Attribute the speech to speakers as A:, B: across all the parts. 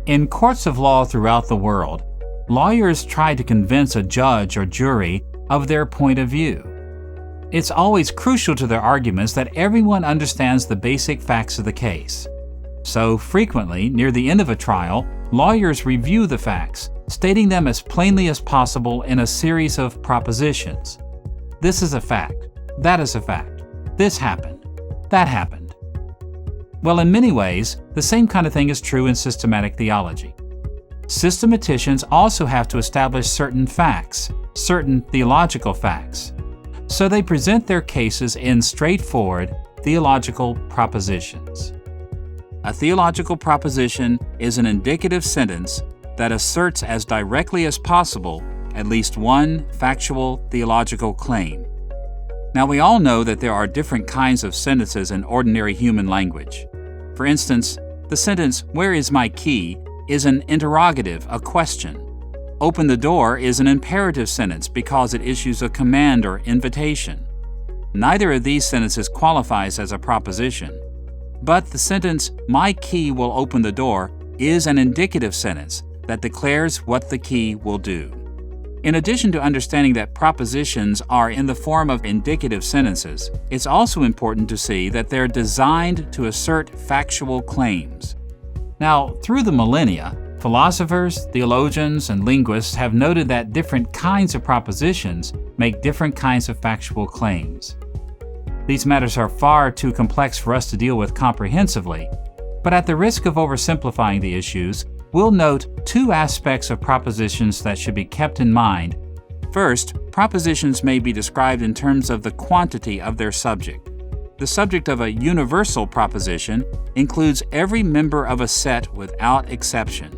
A: In courts of law throughout the world, lawyers try to convince a judge or jury of their point of view. It's always crucial to their arguments that everyone understands the basic facts of the case. So frequently, near the end of a trial, lawyers review the facts, stating them as plainly as possible in a series of propositions. This is a fact. That is a fact. This happened. That happened. Well, in many ways, the same kind of thing is true in systematic theology. Systematicians also have to establish certain facts, certain theological facts. So they present their cases in straightforward theological propositions. A theological proposition is an indicative sentence that asserts as directly as possible at least one factual theological claim. Now, we all know that there are different kinds of sentences in ordinary human language. For instance, the sentence, "Where is my key?" is an interrogative, a question. "Open the door" is an imperative sentence because it issues a command or invitation. Neither of these sentences qualifies as a proposition. But the sentence, "My key will open the door," is an indicative sentence that declares what the key will do. In addition to understanding that propositions are in the form of indicative sentences, it's also important to see that they're designed to assert factual claims. Now, through the millennia, philosophers, theologians, and linguists have noted that different kinds of propositions make different kinds of factual claims. These matters are far too complex for us to deal with comprehensively, but at the risk of oversimplifying the issues, we'll note two aspects of propositions that should be kept in mind. First, propositions may be described in terms of the quantity of their subject. The subject of a universal proposition includes every member of a set without exception.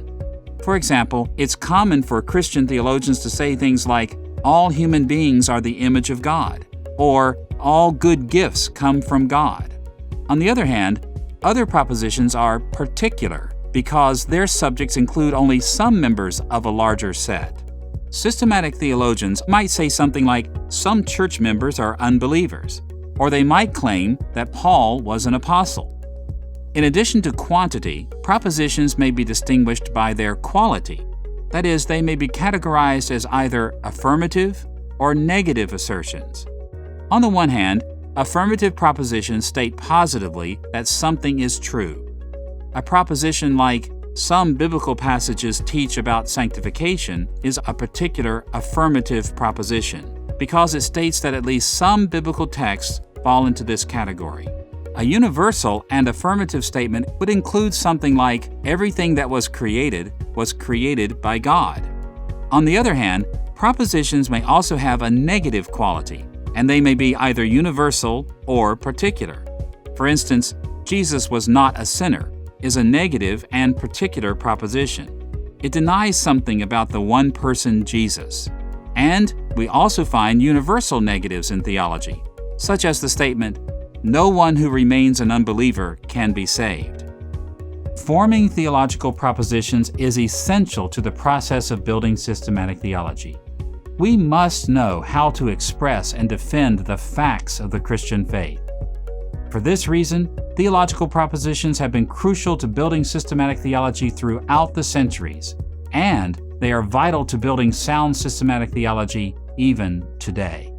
A: For example, it's common for Christian theologians to say things like, "All human beings are the image of God," or "All good gifts come from God." On the other hand, other propositions are particular because their subjects include only some members of a larger set. Systematic theologians might say something like, "Some church members are unbelievers," or they might claim that Paul was an apostle. In addition to quantity, propositions may be distinguished by their quality. That is, they may be categorized as either affirmative or negative assertions. On the one hand, affirmative propositions state positively that something is true. A proposition like, "Some biblical passages teach about sanctification," is a particular affirmative proposition because it states that at least some biblical texts fall into this category. A universal and affirmative statement would include something like, "Everything that was created by God." On the other hand, propositions may also have a negative quality, and they may be either universal or particular. For instance, "Jesus was not a sinner" is a negative and particular proposition. It denies something about the one person Jesus. And we also find universal negatives in theology, such as the statement, "No one who remains an unbeliever can be saved." Forming theological propositions is essential to the process of building systematic theology. We must know how to express and defend the facts of the Christian faith. For this reason, theological propositions have been crucial to building systematic theology throughout the centuries, and they are vital to building sound systematic theology even today.